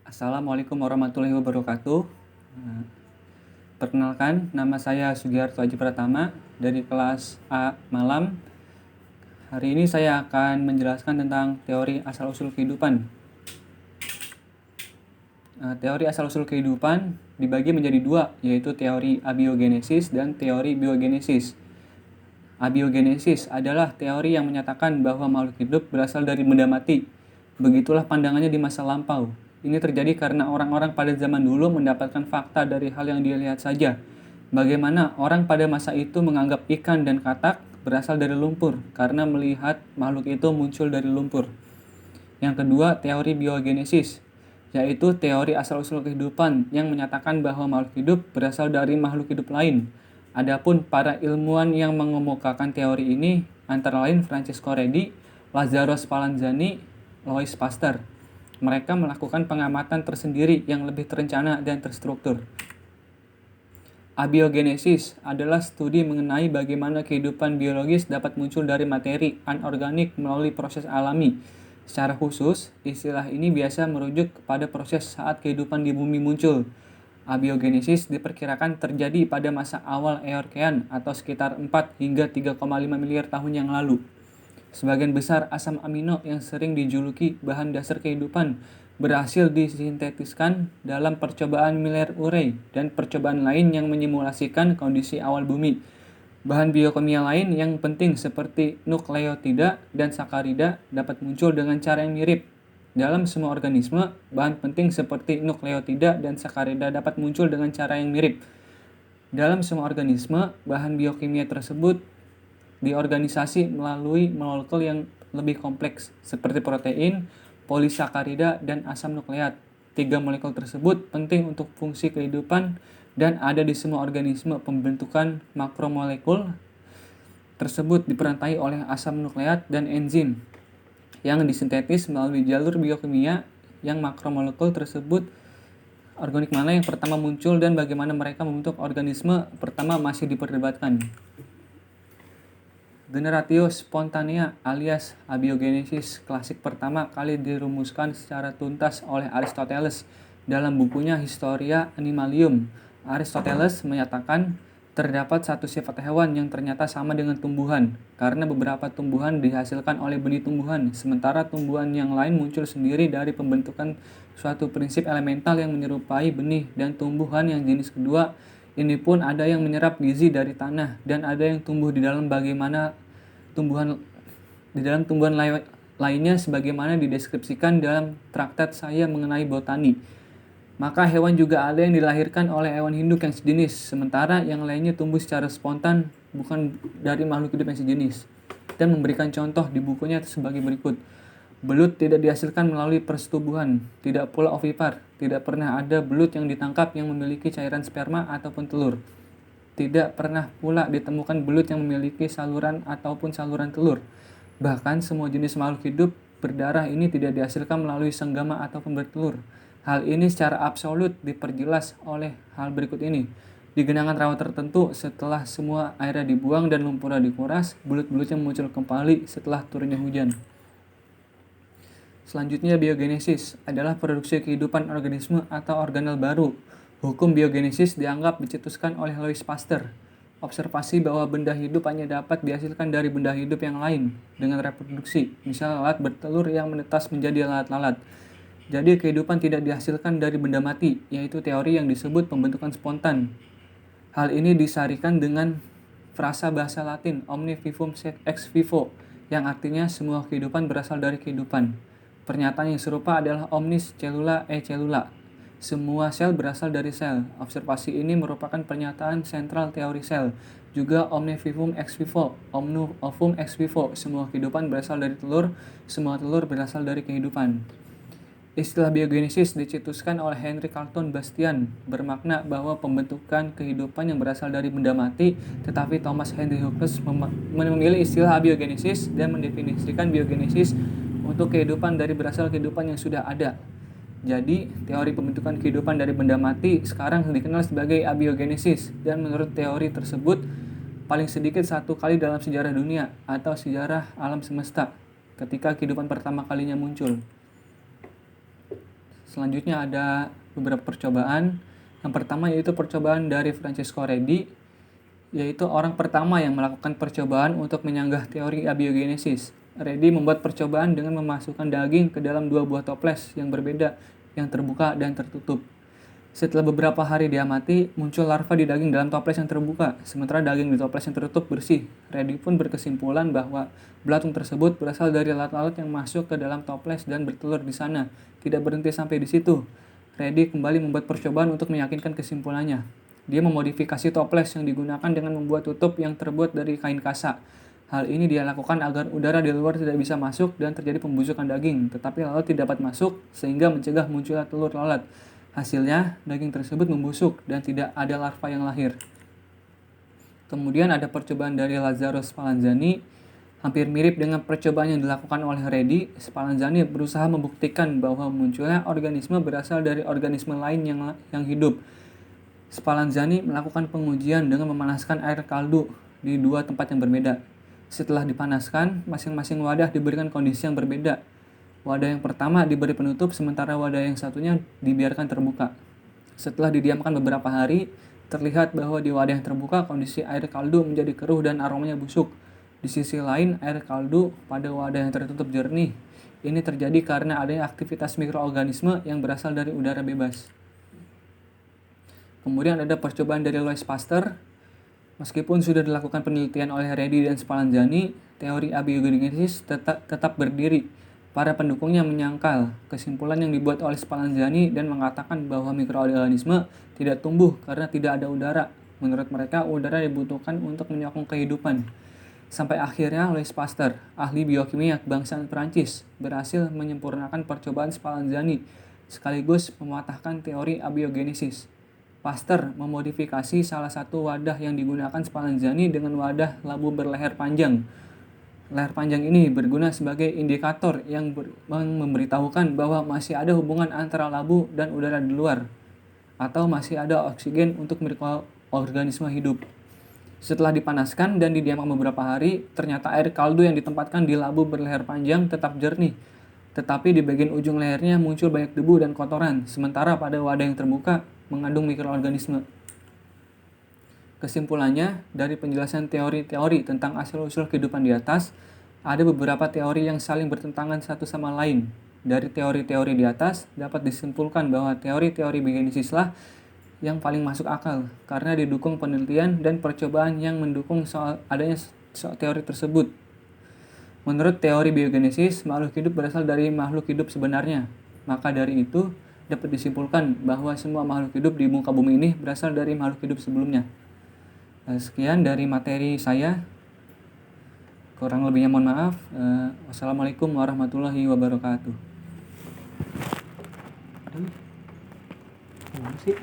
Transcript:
Assalamualaikum warahmatullahi wabarakatuh. Eh, Perkenalkan, nama saya Sugiharto Aji Pratama dari kelas A Malam. Hari ini saya akan menjelaskan tentang teori asal-usul kehidupan. Teori asal-usul kehidupan dibagi menjadi dua, yaitu teori abiogenesis dan teori biogenesis. Abiogenesis adalah teori yang menyatakan bahwa makhluk hidup berasal dari benda mati. Begitulah pandangannya di masa lampau. Ini terjadi karena orang-orang pada zaman dulu mendapatkan fakta dari hal yang dia lihat saja. Bagaimana orang pada masa itu menganggap ikan dan katak berasal dari lumpur karena melihat makhluk itu muncul dari lumpur. Yang kedua, teori biogenesis, yaitu teori asal-usul kehidupan yang menyatakan bahwa makhluk hidup berasal dari makhluk hidup lain. Adapun para ilmuwan yang mengemukakan teori ini antara lain Francesco Redi, Lazzaro Spallanzani, Louis Pasteur. Mereka melakukan pengamatan tersendiri yang lebih terencana dan terstruktur. Abiogenesis adalah studi mengenai bagaimana kehidupan biologis dapat muncul dari materi anorganik melalui proses alami. Secara khusus, istilah ini biasa merujuk kepada proses saat kehidupan di bumi muncul. Abiogenesis diperkirakan terjadi pada masa awal Eorkean atau sekitar 4 hingga 3,5 miliar tahun yang lalu. Sebagian besar asam amino yang sering dijuluki bahan dasar kehidupan berhasil disintetiskan dalam percobaan Miller Urey dan percobaan lain yang menyimulasikan kondisi awal bumi. Bahan biokimia lain yang penting seperti nukleotida dan sakarida dapat muncul dengan cara yang mirip. Dalam semua organisme, bahan penting seperti nukleotida dan sakarida dapat muncul dengan cara yang mirip. Dalam semua organisme, bahan biokimia tersebut diorganisasi melalui molekul yang lebih kompleks seperti protein, polisakarida, dan asam nukleat. Tiga molekul tersebut penting untuk fungsi kehidupan dan ada di semua organisme. Pembentukan makromolekul tersebut diperantai oleh asam nukleat dan enzim yang disintetis melalui jalur biokimia. Yang makromolekul tersebut organik mana yang pertama muncul dan bagaimana mereka membentuk organisme pertama masih diperdebatkan. Generatio spontanea alias abiogenesis klasik pertama kali dirumuskan secara tuntas oleh Aristoteles dalam bukunya Historia Animalium. Aristoteles menyatakan terdapat satu sifat hewan yang ternyata sama dengan tumbuhan, karena beberapa tumbuhan dihasilkan oleh benih tumbuhan, sementara tumbuhan yang lain muncul sendiri dari pembentukan suatu prinsip elemental yang menyerupai benih, dan tumbuhan yang jenis kedua ini pun ada yang menyerap gizi dari tanah dan ada yang tumbuh di dalam tumbuhan lainnya sebagaimana dideskripsikan dalam traktat saya mengenai botani. Maka hewan juga ada yang dilahirkan oleh hewan induk yang sejenis, sementara yang lainnya tumbuh secara spontan bukan dari makhluk hidup yang sejenis. Dan memberikan contoh di bukunya sebagai berikut. Belut tidak dihasilkan melalui persetubuhan, tidak pula ovipar, tidak pernah ada belut yang ditangkap yang memiliki cairan sperma ataupun telur. Tidak pernah pula ditemukan belut yang memiliki saluran ataupun saluran telur. Bahkan semua jenis makhluk hidup berdarah ini tidak dihasilkan melalui senggama ataupun bertelur. Hal ini secara absolut diperjelas oleh hal berikut ini. Di genangan rawa tertentu, setelah semua airnya dibuang dan lumpurnya dikuras, belut-belutnya muncul kembali setelah turunnya hujan. Selanjutnya, biogenesis adalah produksi kehidupan organisme atau organel baru. Hukum biogenesis dianggap dicetuskan oleh Louis Pasteur. Observasi bahwa benda hidup hanya dapat dihasilkan dari benda hidup yang lain dengan reproduksi, misalnya lalat bertelur yang menetas menjadi lalat-lalat. Jadi kehidupan tidak dihasilkan dari benda mati, yaitu teori yang disebut pembentukan spontan. Hal ini disarikan dengan frasa bahasa Latin omni vivum ex vivo, yang artinya semua kehidupan berasal dari kehidupan. Pernyataan yang serupa adalah omnis cellula e cellula. Semua sel berasal dari sel. Observasi ini merupakan pernyataan sentral teori sel. Juga omni vivum ex vivo, omnu ovum ex vivo. Semua kehidupan berasal dari telur, semua telur berasal dari kehidupan. Istilah biogenesis dicetuskan oleh Henry Carlton Bastian, bermakna bahwa pembentukan kehidupan yang berasal dari benda mati, tetapi Thomas Henry Huxley memilih istilah abiogenesis dan mendefinisikan biogenesis untuk kehidupan dari berasal kehidupan yang sudah ada. Jadi, teori pembentukan kehidupan dari benda mati sekarang dikenal sebagai abiogenesis, dan menurut teori tersebut, paling sedikit satu kali dalam sejarah dunia atau sejarah alam semesta, ketika kehidupan pertama kalinya muncul. Selanjutnya ada beberapa percobaan. Yang pertama yaitu percobaan dari Francesco Redi, yaitu orang pertama yang melakukan percobaan untuk menyanggah teori abiogenesis. Redi membuat percobaan dengan memasukkan daging ke dalam 2 buah toples yang berbeda, yang terbuka dan tertutup. Setelah beberapa hari diamati, muncul larva di daging dalam toples yang terbuka, sementara daging di toples yang tertutup bersih. Redi pun berkesimpulan bahwa belatung tersebut berasal dari lalat-lalat yang masuk ke dalam toples dan bertelur di sana. Tidak berhenti sampai di situ. Redi kembali membuat percobaan untuk meyakinkan kesimpulannya. Dia memodifikasi toples yang digunakan dengan membuat tutup yang terbuat dari kain kasa. Hal ini dia lakukan agar udara di luar tidak bisa masuk dan terjadi pembusukan daging, tetapi lalat tidak dapat masuk sehingga mencegah munculnya telur lalat. Hasilnya, daging tersebut membusuk dan tidak ada larva yang lahir. Kemudian ada percobaan dari Lazzaro Spallanzani, hampir mirip dengan percobaan yang dilakukan oleh Redi. Spallanzani berusaha membuktikan bahwa munculnya organisme berasal dari organisme lain yang hidup. Spallanzani melakukan pengujian dengan memanaskan air kaldu di 2 tempat yang berbeda. Setelah dipanaskan, masing-masing wadah diberikan kondisi yang berbeda. Wadah yang pertama diberi penutup, sementara wadah yang satunya dibiarkan terbuka. Setelah didiamkan beberapa hari, terlihat bahwa di wadah yang terbuka kondisi air kaldu menjadi keruh dan aromanya busuk. Di sisi lain, air kaldu pada wadah yang tertutup jernih. Ini terjadi karena adanya aktivitas mikroorganisme yang berasal dari udara bebas. Kemudian ada percobaan dari Louis Pasteur. Meskipun sudah dilakukan penelitian oleh Redi dan Spallanzani, teori abiogenesis tetap berdiri. Para pendukungnya menyangkal kesimpulan yang dibuat oleh Spallanzani dan mengatakan bahwa mikroorganisme tidak tumbuh karena tidak ada udara. Menurut mereka, udara dibutuhkan untuk menyokong kehidupan. Sampai akhirnya Louis Pasteur, ahli biokimia kebangsaan Prancis, berhasil menyempurnakan percobaan Spallanzani sekaligus mematahkan teori abiogenesis. Pasteur memodifikasi salah satu wadah yang digunakan Spallanzani dengan wadah labu berleher panjang. Leher panjang ini berguna sebagai indikator yang memberitahukan bahwa masih ada hubungan antara labu dan udara di luar, atau masih ada oksigen untuk mikroorganisme hidup. Setelah dipanaskan dan didiamkan beberapa hari, ternyata air kaldu yang ditempatkan di labu berleher panjang tetap jernih, tetapi di bagian ujung lehernya muncul banyak debu dan kotoran, sementara pada wadah yang terbuka mengandung mikroorganisme. Kesimpulannya, dari penjelasan teori-teori tentang asal-usul kehidupan di atas, ada beberapa teori yang saling bertentangan satu sama lain. Dari teori-teori di atas, dapat disimpulkan bahwa teori-teori biogenesislah yang paling masuk akal, karena didukung penelitian dan percobaan yang mendukung adanya teori tersebut. Menurut teori biogenesis, makhluk hidup berasal dari makhluk hidup sebenarnya. Maka dari itu, dapat disimpulkan bahwa semua makhluk hidup di muka bumi ini berasal dari makhluk hidup sebelumnya. Sekian dari materi saya. Kurang lebihnya mohon maaf. Wassalamualaikum warahmatullahi wabarakatuh. Aduh. Gimana sih?